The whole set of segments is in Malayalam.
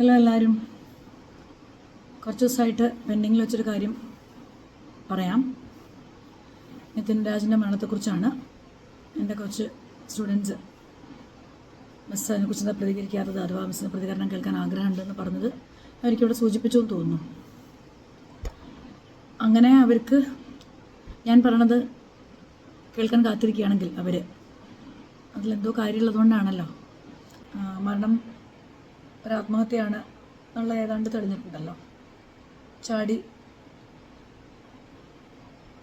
ഹലോ എല്ലാവരും. കുറച്ച് ദിവസമായിട്ട് പെൻഡിങ്ങിൽ വെച്ചൊരു കാര്യം പറയാം. നിതിൻ രാജിൻ്റെ മരണത്തെക്കുറിച്ചാണ്. എൻ്റെ കുറച്ച് സ്റ്റുഡൻസ് മിസ് അതിനെക്കുറിച്ച് എന്താ പ്രതികരിക്കാത്തത്, അഥവാ മിസ്സിന് പ്രതികരണം കേൾക്കാൻ ആഗ്രഹമുണ്ടെന്ന് പറഞ്ഞത് എനിക്കിവിടെ സൂചിപ്പിച്ചു എന്ന് തോന്നുന്നു. അങ്ങനെ അവർക്ക് ഞാൻ പറയണത് കേൾക്കാൻ കാത്തിരിക്കുകയാണെങ്കിൽ അതിലെന്തോ കാര്യമുള്ളതുകൊണ്ടാണല്ലോ. മരണം ഒരു ആത്മഹത്യയാണ് എന്നുള്ള ഏതാണ്ട് തെളിഞ്ഞിട്ടുണ്ടല്ലോ. ചാടി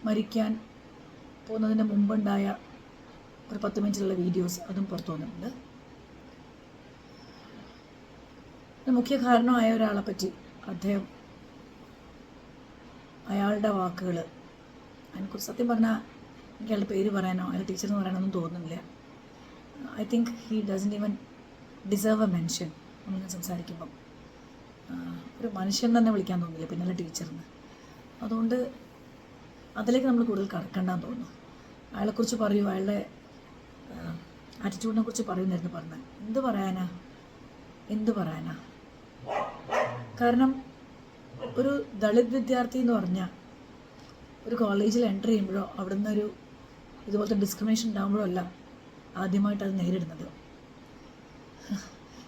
മരിക്കാൻ പോകുന്നതിന് മുമ്പുണ്ടായ ഒരു 10 മിനിറ്റിലുള്ള വീഡിയോസ് അതും പുറത്തു വന്നിട്ടുണ്ട്. മുഖ്യ കാരണമായ ഒരാളെ പറ്റി അയാളുടെ വാക്കുകൾ, അതിനെക്കുറിച്ച് സത്യം പറഞ്ഞാൽ എനിക്ക് അയാളുടെ പേര് പറയാനോ അയാളുടെ ടീച്ചറെന്ന് പറയാനൊന്നും തോന്നുന്നില്ല. I think he doesn't even deserve A mention. നമ്മളിങ്ങനെ സംസാരിക്കുമ്പം ഒരു മനുഷ്യൻ തന്നെ വിളിക്കാൻ തോന്നില്ല, പിന്നല്ല ടീച്ചറിന്. അതുകൊണ്ട് അതിലേക്ക് നമ്മൾ കൂടുതൽ കടക്കണ്ടെന്ന് തോന്നുന്നു. അയാളെക്കുറിച്ച് പറയൂ, അയാളുടെ ആറ്റിറ്റ്യൂഡിനെ കുറിച്ച് പറയുന്നായിരുന്നു പറഞ്ഞത്. എന്ത് പറയാനാ? കാരണം ഒരു ദളിത് വിദ്യാർത്ഥി എന്ന് പറഞ്ഞാൽ ഒരു കോളേജിൽ എൻ്റർ ചെയ്യുമ്പോഴോ അവിടെ നിന്നൊരു ഇതുപോലത്തെ ഡിസ്ക്രിമിനേഷൻ ഉണ്ടാകുമ്പോഴോ അല്ല ആദ്യമായിട്ട് അത് നേരിടുന്നത്.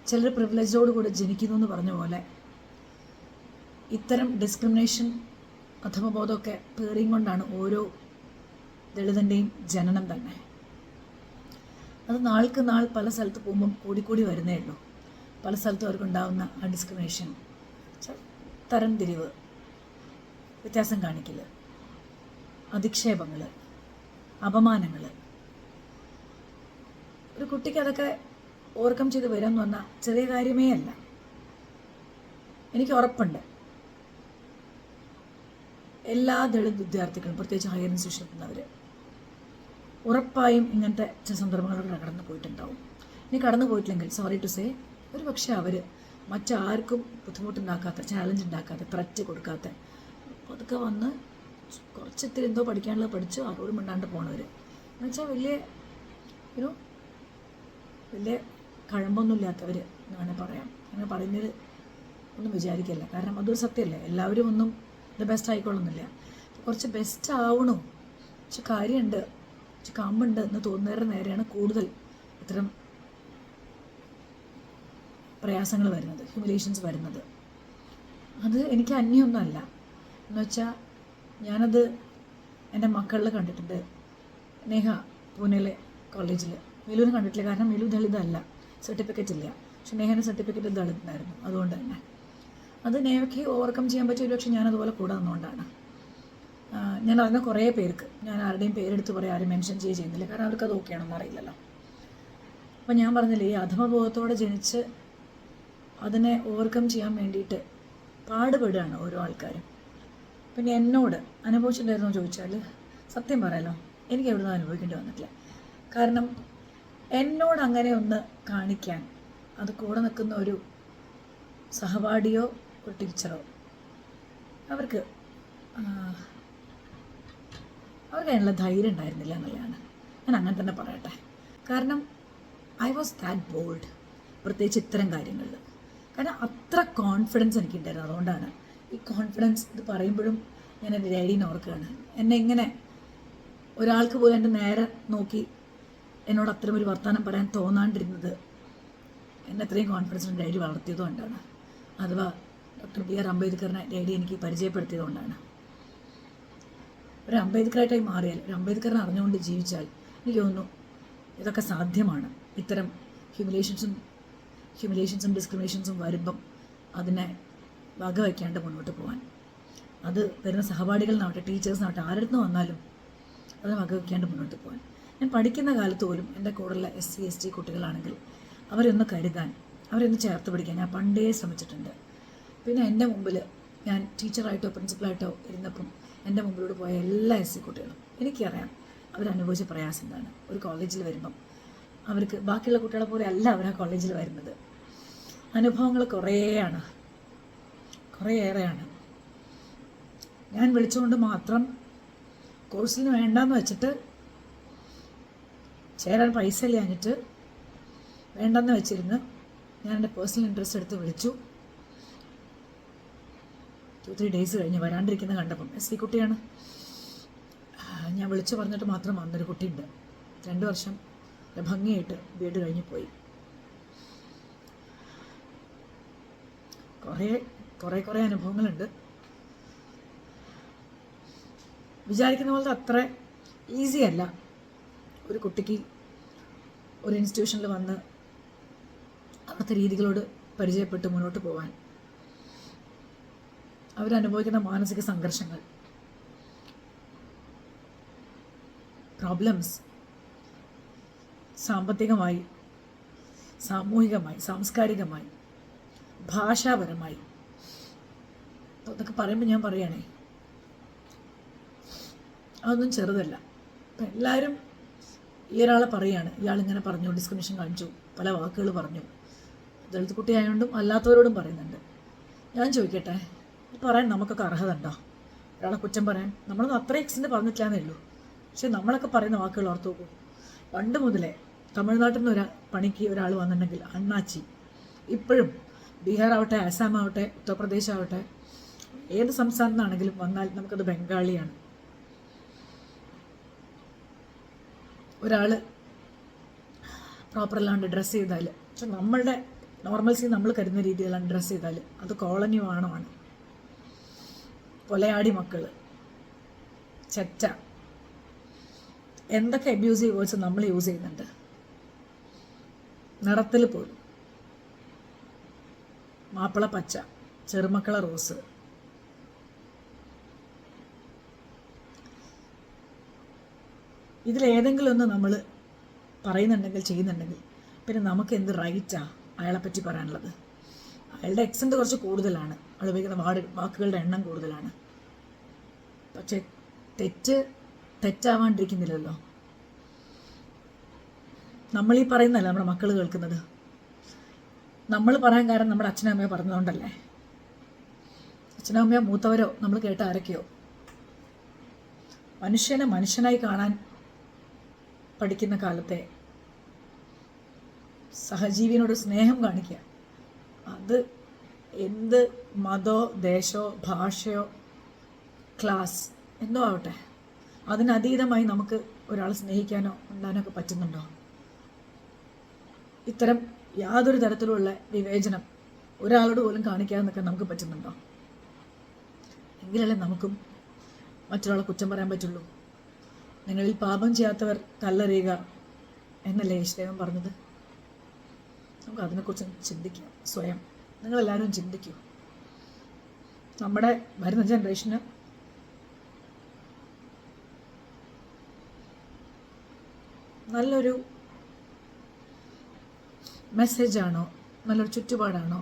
ചിലർ പ്രിവിലേജോട് കൂടെ ജനിക്കുന്നു എന്ന് പറഞ്ഞ പോലെ ഇത്തരം ഡിസ്ക്രിമിനേഷൻ അധമബോധമൊക്കെ പേറിയും കൊണ്ടാണ് ഓരോ ദളിതൻ്റെയും ജനനം തന്നെ. അത് നാൾക്ക് നാൾ പല സ്ഥലത്ത് പോകുമ്പം കൂടിക്കൂടി വരുന്നേ ഉള്ളൂ. പല സ്ഥലത്തും അവർക്കുണ്ടാകുന്ന ആ ഡിസ്ക്രിമിനേഷൻ, തരംതിരിവ്, വ്യത്യാസം കാണിക്കൽ, അധിക്ഷേപങ്ങൾ, അപമാനങ്ങൾ. ഒരു കുട്ടിക്ക് അതൊക്കെ ഓവർകം ചെയ്ത് വരിക എന്ന് പറഞ്ഞാൽ ചെറിയ കാര്യമേ അല്ല. എനിക്ക് ഉറപ്പുണ്ട് എല്ലാ ദളിത് വിദ്യാർത്ഥികളും, പ്രത്യേകിച്ച് ഹയർ ഇൻസ്റ്റിറ്റ്യൂഷനിൽ നിന്നവർ ഉറപ്പായും ഇങ്ങനത്തെ ചില സന്ദർഭങ്ങളിലൂടെ കടന്നു പോയിട്ടുണ്ടാവും. ഇനി കടന്നു പോയിട്ടില്ലെങ്കിൽ സോറി ടു സേ, ഒരു പക്ഷേ അവർ മറ്റാർക്കും ബുദ്ധിമുട്ടുണ്ടാക്കാത്ത, ചാലഞ്ച് ഉണ്ടാക്കാത്ത, ത്രറ്റ് കൊടുക്കാത്ത, അതൊക്കെ വന്ന് കുറച്ചിത്തിരി എന്തോ പഠിക്കാനുള്ളത് പഠിച്ച് ആരോടും മിണ്ടാണ്ട് പോണവർ എന്നുവെച്ചാൽ വലിയ കഴമ്പൊന്നുമില്ലാത്തവർ എന്ന് വേണേൽ പറയാം. അങ്ങനെ പറയുന്നതിൽ ഒന്നും വിചാരിക്കില്ല, കാരണം അതൊരു സത്യമല്ലേ. എല്ലാവരും ഒന്നും ഇത് ബെസ്റ്റ് ആയിക്കൊള്ളുന്നില്ല. കുറച്ച് ബെസ്റ്റ് ആവണോ, കുറച്ച് കാര്യമുണ്ട്, കുറച്ച് കമ്മുണ്ട് എന്ന് തോന്നുന്നവരുടെ നേരെയാണ് കൂടുതൽ ഇത്തരം പ്രയാസങ്ങൾ വരുന്നത്, ഹ്യൂമിലേഷൻസ് വരുന്നത്. അത് എനിക്ക് അന്യമൊന്നുമല്ല. എന്നുവെച്ചാൽ ഞാനത് എൻ്റെ മക്കളിൽ കണ്ടിട്ടുണ്ട്. നേഹ പൂനെയിലെ കോളേജിൽ, മെലുവിന് കണ്ടിട്ടില്ല, കാരണം മെലു ദളിതല്ല, സർട്ടിഫിക്കറ്റ് ഇല്ല. പക്ഷെ നേഹൻ്റെ സർട്ടിഫിക്കറ്റ് ദളിതനായിരുന്നു. അതുകൊണ്ട് തന്നെ അത് നേഹയ്ക്ക് ഓവർകം ചെയ്യാൻ പറ്റിയ ഒരു പക്ഷേ ഞാനതുപോലെ കൂടെ നിന്നുകൊണ്ടാണ്. ഞാൻ അറിഞ്ഞ കുറേ പേർക്ക്, ഞാൻ ആരുടെയും പേരെടുത്ത് പറയാൻ ആരും മെൻഷൻ ചെയ്യുന്നില്ല, കാരണം അവർക്ക് അത് ഓക്കെയാണെന്ന് അറിയില്ലല്ലോ. അപ്പം ഞാൻ പറഞ്ഞില്ലേ, ഈ അധമബോധത്തോടെ ജനിച്ച് അതിനെ ഓവർകം ചെയ്യാൻ വേണ്ടിയിട്ട് പാടുപെടുകയാണ് ഓരോ ആൾക്കാരും. പിന്നെ എന്നോട് അനുഭവിച്ചിട്ടുണ്ടായിരുന്നോ ചോദിച്ചാൽ സത്യം പറയാലോ, എനിക്ക് എവിടുന്ന് അനുഭവിക്കേണ്ടി വന്നിട്ടില്ല. കാരണം എന്നോട് അങ്ങനെ ഒന്ന് കാണിക്കാൻ അത് കൂടെ നിൽക്കുന്ന ഒരു സഹപാഠിയോ ഒരു ടീച്ചറോ അവർക്ക് അതിനുള്ള ധൈര്യം ഉണ്ടായിരുന്നില്ല എന്നുള്ളതാണ്. ഞാൻ അങ്ങനെ തന്നെ പറയട്ടെ. കാരണം ഐ വാസ് ദാറ്റ് ബോൾഡ്, പ്രത്യേകിച്ച് ഇത്തരം കാര്യങ്ങളിൽ. കാരണം അത്ര കോൺഫിഡൻസ് എനിക്കുണ്ടായിരുന്നു. അതുകൊണ്ടാണ് ഈ കോൺഫിഡൻസ് ഇത് പറയുമ്പോഴും ഞാൻ എൻ്റെ ഡാഡീനെ ഓർക്കുകയാണ്. എന്നെ ഇങ്ങനെ ഒരാൾക്ക് പോലും എൻ്റെ നേരെ നോക്കി എന്നോട് അത്തരം ഒരു വർത്തമാനം പറയാൻ തോന്നാണ്ടിരുന്നത് എന്നെ അത്രയും കോൺഫിഡൻസ് ഡാഡി വളർത്തിയതുകൊണ്ടാണ്. അഥവാ ഡോക്ടർ BR അംബേദ്കറിനെ ഡാഡി എനിക്ക് പരിചയപ്പെടുത്തിയതുകൊണ്ടാണ്. ഒരു അംബേദ്കറായിട്ടായി മാറിയാൽ, ഒരു അംബേദ്കറിനെ അറിഞ്ഞുകൊണ്ട് ജീവിച്ചാൽ എനിക്ക് തോന്നുന്നു ഇതൊക്കെ സാധ്യമാണ്. ഇത്തരം ഹ്യൂമിലേഷൻസും ഡിസ്ക്രിമിനേഷൻസും വരുമ്പം അതിനെ വകവയ്ക്കാണ്ട് മുന്നോട്ട് പോകാൻ, അത് വരുന്ന സഹപാഠികളിനാവട്ടെ, ടീച്ചേഴ്സിനാവട്ടെ, ആരുടെ വന്നാലും അതിനെ വകവയ്ക്കാണ്ട് മുന്നോട്ട് പോകാൻ. ഞാൻ പഠിക്കുന്ന കാലത്ത് പോലും എൻ്റെ കൂടെയുള്ള SC ST കുട്ടികളാണെങ്കിൽ അവരൊന്ന് കരുതാൻ, അവരൊന്ന് ചേർത്ത് പിടിക്കാൻ ഞാൻ പണ്ടേ ശ്രമിച്ചിട്ടുണ്ട്. പിന്നെ എൻ്റെ മുമ്പിൽ ഞാൻ ടീച്ചറായിട്ടോ പ്രിൻസിപ്പളായിട്ടോ ഇരുന്നപ്പം എൻ്റെ മുമ്പിലൂടെ പോയ എല്ലാ SC കുട്ടികളും എനിക്കറിയാം അവരനുഭവിച്ച പ്രയാസം എന്താണ്. ഒരു കോളേജിൽ വരുമ്പം അവർക്ക് ബാക്കിയുള്ള കുട്ടികളെ പോലെ അല്ല അവർ ആ കോളേജിൽ വരുന്നത്. അനുഭവങ്ങൾ കുറേയേറെയാണ്. ഞാൻ വിളിച്ചുകൊണ്ട് മാത്രം കോഴ്സിന് വേണ്ടാന്ന് വെച്ചിട്ട്, ചേരാൻ പൈസ ഇല്ലാഞ്ഞിട്ട് വേണ്ടെന്ന് വെച്ചിരുന്ന് ഞാൻ എൻ്റെ പേഴ്സണൽ ഇൻട്രസ്റ്റ് എടുത്ത് വിളിച്ചു. 2-3 ഡേയ്സ് കഴിഞ്ഞ് വരാണ്ടിരിക്കുന്ന കണ്ടപ്പം SC കുട്ടിയാണ്. ഞാൻ വിളിച്ചു പറഞ്ഞിട്ട് മാത്രം വന്നൊരു കുട്ടിയുണ്ട്. 2 വർഷം ഭംഗിയായിട്ട് B.Ed കഴിഞ്ഞ് പോയി. കുറേ അനുഭവങ്ങളുണ്ട്. വിചാരിക്കുന്ന പോലത്തെ അത്ര ഈസി അല്ല ഒരു കുട്ടിക്ക് ഒരു ഇൻസ്റ്റിറ്റ്യൂഷനിൽ വന്ന് അവിടുത്തെ രീതികളോട് പരിചയപ്പെട്ട് മുന്നോട്ട് പോകാൻ. അവരനുഭവിക്കുന്ന മാനസിക സംഘർഷങ്ങൾ, പ്രോബ്ലംസ്, സാമ്പത്തികമായി, സാമൂഹികമായി, സാംസ്കാരികമായി, ഭാഷാപരമായി, അതൊക്കെ പറയുമ്പോൾ ഞാൻ പറയുകയാണേ, അതൊന്നും ചെറുതല്ല. അപ്പം എല്ലാവരും ഈ ഒരാളെ പറയുകയാണ്, ഇയാളിങ്ങനെ പറഞ്ഞു, ഡിസ്ക്രിമിനേഷൻ കാണിച്ചു, പല വാക്കുകൾ പറഞ്ഞു. ദളിത് കുട്ടിയായതുകൊണ്ടും അല്ലാത്തവരോടും പറയുന്നുണ്ട്. ഞാൻ ചോദിക്കട്ടെ, പറയാൻ നമുക്കൊക്കെ അർഹത ഉണ്ടോ? ഒരാളെ കുറ്റം പറയാൻ നമ്മളൊന്നും അത്ര എക്സിൻ്റെ പറഞ്ഞിട്ടില്ലാന്നേ ഉള്ളൂ. പക്ഷെ നമ്മളൊക്കെ പറയുന്ന വാക്കുകൾ ഓർത്ത് നോക്കൂ. പണ്ട് മുതലേ തമിഴ്നാട്ടിൽ നിന്ന് പണിക്ക് ഒരാൾ വന്നിട്ടുണ്ടെങ്കിൽ അണ്ണാച്ചി, ഇപ്പോഴും ബീഹാർ ആവട്ടെ, ആസാം ആവട്ടെ, ഉത്തർപ്രദേശ് ആവട്ടെ, ഏത് സംസ്ഥാനത്തു നിന്നാണെങ്കിലും വന്നാൽ നമുക്കത് ബംഗാളിയാണ്. ഒരാൾ പ്രോപ്പറല്ലാണ്ട് ഡ്രസ്സ് ചെയ്താൽ, പക്ഷെ നമ്മളുടെ നോർമൽസി നമ്മൾ കരുതുന്ന രീതിയിലാണ് ഡ്രസ്സ് ചെയ്താൽ അത് കോളനി വാണമാണ്. കൊലയാടി മക്കൾ, ചെറ്റ, എന്തൊക്കെ അബ്യൂസീവ് വേർഡ്സ് നമ്മൾ യൂസ് ചെയ്യുന്നുണ്ട്. നിറത്തിൽ പോലും മാപ്പിള പച്ച, ചെറുമക്കള റോസ്. ഇതിലേതെങ്കിലും ഒന്ന് നമ്മൾ പറയുന്നുണ്ടെങ്കിൽ, ചെയ്യുന്നുണ്ടെങ്കിൽ, പിന്നെ നമുക്ക് എന്ത് റൈറ്റാ അയാളെ പറ്റി പറയാനുള്ളത്? അയാളുടെ എക്സെൻ്റ് കുറച്ച് കൂടുതലാണ്, അയാൾ ഉപയോഗിക്കുന്ന വാക്കുകളുടെ എണ്ണം കൂടുതലാണ്. പക്ഷെ തെറ്റാവാണ്ടിരിക്കുന്നില്ലല്ലോ. നമ്മളീ പറയുന്നതല്ല നമ്മുടെ മക്കൾ കേൾക്കുന്നത്. നമ്മൾ പറയാൻ കാരണം നമ്മുടെ അച്ഛനും അമ്മയോ പറഞ്ഞതുകൊണ്ടല്ലേ? അച്ഛനും അമ്മയോ മൂത്തവരോ നമ്മൾ കേട്ട ആരൊക്കെയോ. മനുഷ്യനെ മനുഷ്യനായി കാണാൻ പഠിക്കുന്ന കാലത്തെ സഹജീവിനോട് സ്നേഹം കാണിക്കുക. അത് എന്ത് മതമോ ദേശമോ ഭാഷയോ ക്ലാസ് എന്തോ ആവട്ടെ, അതിനതീതമായി നമുക്ക് ഒരാളെ സ്നേഹിക്കാനോ ഉണ്ടാനോ ഒക്കെ പറ്റുന്നുണ്ടോ? ഇത്തരം യാതൊരു തരത്തിലുള്ള വിവേചനം ഒരാളോട് പോലും കാണിക്കാതെ നിൽക്കാൻ നമുക്ക് പറ്റുന്നുണ്ടോ? എങ്കിലല്ലേ നമുക്കും മറ്റൊരാളെ കുറ്റം പറയാൻ പറ്റുള്ളൂ. നിങ്ങളിൽ പാപം ചെയ്യാത്തവർ കല്ലെറിയുക എന്നല്ലേ യേശുദേവൻ പറഞ്ഞത്? നമുക്ക് അതിനെക്കുറിച്ച് ചിന്തിക്കാം. സ്വയം നിങ്ങളെല്ലാവരും ചിന്തിക്കൂ. നമ്മുടെ വരുന്ന ജനറേഷന് നല്ലൊരു മെസ്സേജാണോ, നല്ലൊരു ചുറ്റുപാടാണോ,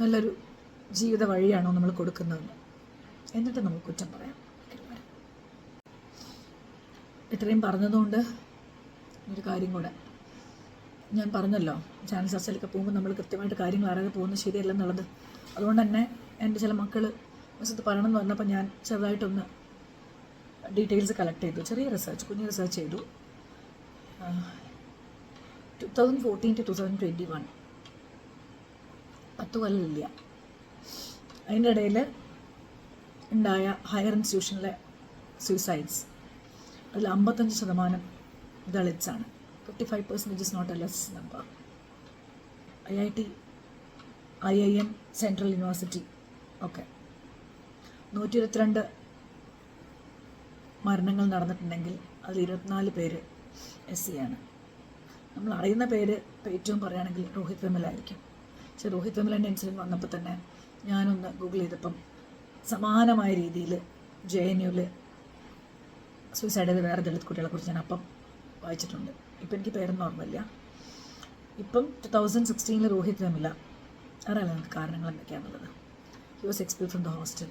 നല്ലൊരു ജീവിത വഴിയാണോ നമ്മൾ കൊടുക്കുന്നത്? എന്നിട്ട് നമുക്ക് കുറ്റം പറയാം. ഇത്രയും പറഞ്ഞതുകൊണ്ട് ഒരു കാര്യം കൂടെ ഞാൻ പറഞ്ഞല്ലോ, ചാനൽ ചർച്ചയിലൊക്കെ പോകുമ്പോൾ നമ്മൾ കൃത്യമായിട്ട് കാര്യങ്ങൾ അറിയാതെ പോകുന്നത് ശരിയല്ലെന്നുള്ളത്. അതുകൊണ്ട് തന്നെ എൻ്റെ ചില മക്കൾ വശത്ത് പറയണമെന്ന് പറഞ്ഞപ്പോൾ ഞാൻ ചെറുതായിട്ടൊന്ന് ഡീറ്റെയിൽസ് കളക്ട് ചെയ്തു. ചെറിയ റിസർച്ച്, കുഞ്ഞ് റിസർച്ച് ചെയ്തു. 2014 to 2021 10 കൊല്ലമില്ല. അതിൻ്റെ ഇടയിൽ ഉണ്ടായ ഹയർ ഇൻസ്റ്റിറ്റ്യൂഷനിലെ സൂയിസൈഡ്സ് അതിൽ 55% ദളിറ്റ്സാണ്. 55% is not a less number. IIT, IIM, central university ഒക്കെ 122 മരണങ്ങൾ നടന്നിട്ടുണ്ടെങ്കിൽ അതിൽ 24 പേര് SC ആണ്. നമ്മൾ അറിയുന്ന പേര് ഇപ്പോൾ ഏറ്റവും പറയുകയാണെങ്കിൽ രോഹിത് വെമുലയായിരിക്കും. പക്ഷേ രോഹിത് വെമുലൻ്റെ ഇൻസിഡൻറ്റ് വന്നപ്പോൾ തന്നെ ഞാനൊന്ന് ഗൂഗിൾ ചെയ്തപ്പം സമാനമായ രീതിയിൽ JNUവിൽ സൂയിസൈഡ് ചെയ്ത വേറെ ദളിത് കുട്ടികളെക്കുറിച്ച് ഞാൻ അപ്പം വായിച്ചിട്ടുണ്ട്. ഇപ്പം എനിക്ക് പേരൊന്നും ഓർമ്മയില്ല. ഇപ്പം 2016 രോഹിത് വെമുല, അറിയാലോ നമുക്ക് കാരണങ്ങൾ എന്തൊക്കെയാണുള്ളത്. He was expelled from the hostel.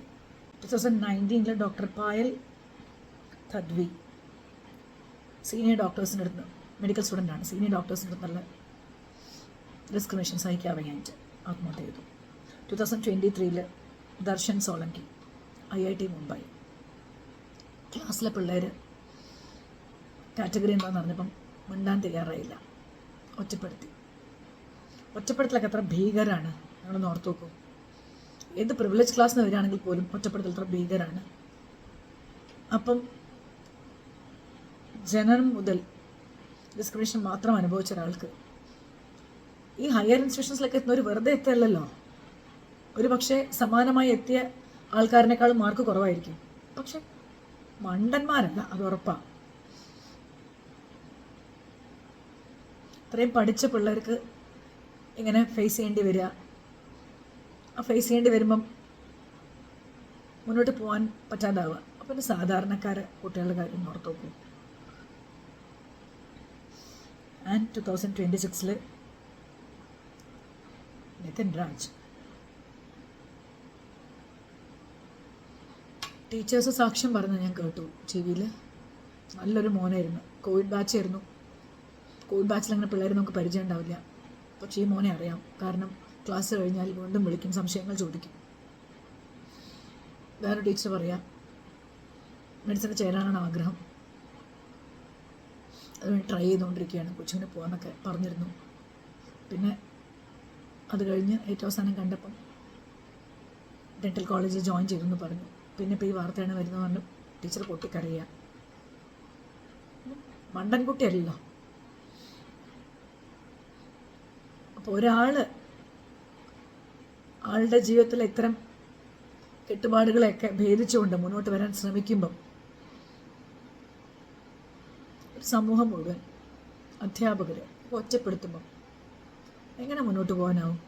2019 doctor Payal Tadvi senior ഡോക്ടേഴ്സിൻ്റെ അടുത്ത്, മെഡിക്കൽ സ്റ്റുഡൻ്റാണ്, സീനിയർ ഡോക്ടേഴ്സിൻ്റെ അടുത്ത് നല്ല ഡിസ്ക്രിമിനേഷൻ സഹിക്കാൻ വയ്യായിട്ട് ആത്മഹത്യ ചെയ്തു. 2023 ദർശൻ സോളങ്കി, IIT മുംബൈ. ക്ലാസ്സിലെ പിള്ളേർ കാറ്റഗറി എന്താണെന്ന് പറഞ്ഞപ്പം മിണ്ടാൻ തയ്യാറായില്ല, ഒറ്റപ്പെടുത്തലൊക്കെ എത്ര ഭീകരമാണ് നിങ്ങളൊന്ന് ഓർത്ത് നോക്കൂ. ഏത് പ്രിവിലേജ് ക്ലാസ് നിന്ന് വരികയാണെങ്കിൽ പോലും ഒറ്റപ്പെടുത്തൽ അത്ര ഭീകരമാണ്. അപ്പം ജനനം മുതൽ ഡിസ്ക്രിമിനേഷൻ മാത്രം അനുഭവിച്ച ഒരാൾക്ക് ഈ ഹയർ ഇൻസ്റ്റിറ്റ്യൂഷൻസിലൊക്കെ എത്തുന്നവർ വെറുതെ എത്തുകയല്ലോ. ഒരു പക്ഷേ സമാനമായി എത്തിയ ആൾക്കാരിനേക്കാളും മാർക്ക് കുറവായിരിക്കും, പക്ഷെ മണ്ടന്മാരല്ല, അത് ഉറപ്പാണ്. ഇത്രയും പഠിച്ച പിള്ളേർക്ക് ഇങ്ങനെ ഫേസ് ചെയ്യേണ്ടി വരിക, ആ ഫേസ് ചെയ്യേണ്ടി വരുമ്പം മുന്നോട്ട് പോകാൻ പറ്റാതാവുക. അപ്പം പിന്നെ സാധാരണക്കാരെ കുട്ടികളുടെ കാര്യം ഓർത്ത് നോക്കും. ആൻഡ് 2026 നിതിൻ രാജ് ടീച്ചേഴ്സ് സാക്ഷ്യം പറഞ്ഞു ഞാൻ കേട്ടു ടി വിയിൽ. നല്ലൊരു മോനായിരുന്നു, കോവിഡ് ബാച്ചായിരുന്നു. കോവിഡ് ബാച്ചിൽ അങ്ങനെ പിള്ളേർ നമുക്ക് പരിചയം ഉണ്ടാവില്ല, പക്ഷേ ഈ മോനെ അറിയാം. കാരണം ക്ലാസ് കഴിഞ്ഞാൽ വീണ്ടും വിളിക്കും, സംശയങ്ങൾ ചോദിക്കും. വേറെ ടീച്ചർ പറയാം മെഡിസിന് ചേരാനാണ് ആഗ്രഹം, അതുകൊണ്ട് ട്രൈ ചെയ്തുകൊണ്ടിരിക്കുകയാണ്, കൊച്ചിങ്ങനെ പോകാമെന്നൊക്കെ പറഞ്ഞിരുന്നു. പിന്നെ അത് കഴിഞ്ഞ് ഏറ്റവും അവസാനം കണ്ടപ്പം ഡെൻ്റൽ കോളേജിൽ ജോയിൻ ചെയ്തെന്ന് പറഞ്ഞു. പിന്നെ ഇപ്പോൾ ഈ വാർത്തയാണ് വരുന്നത് പറഞ്ഞു ടീച്ചർ പൊട്ടിക്കറിയുക. മണ്ടൻകുട്ടിയല്ലോ. അപ്പോൾ ആളുടെ ജീവിതത്തിൽ ഇത്തരം കെട്ടുപാടുകളെയൊക്കെ ഭേദിച്ചുകൊണ്ട് മുന്നോട്ട് വരാൻ ശ്രമിക്കുമ്പം ഒരു സമൂഹം മുഴുവൻ അധ്യാപകർ ഒറ്റപ്പെടുത്തുമ്പം എങ്ങനെ മുന്നോട്ട് പോകാനാവും?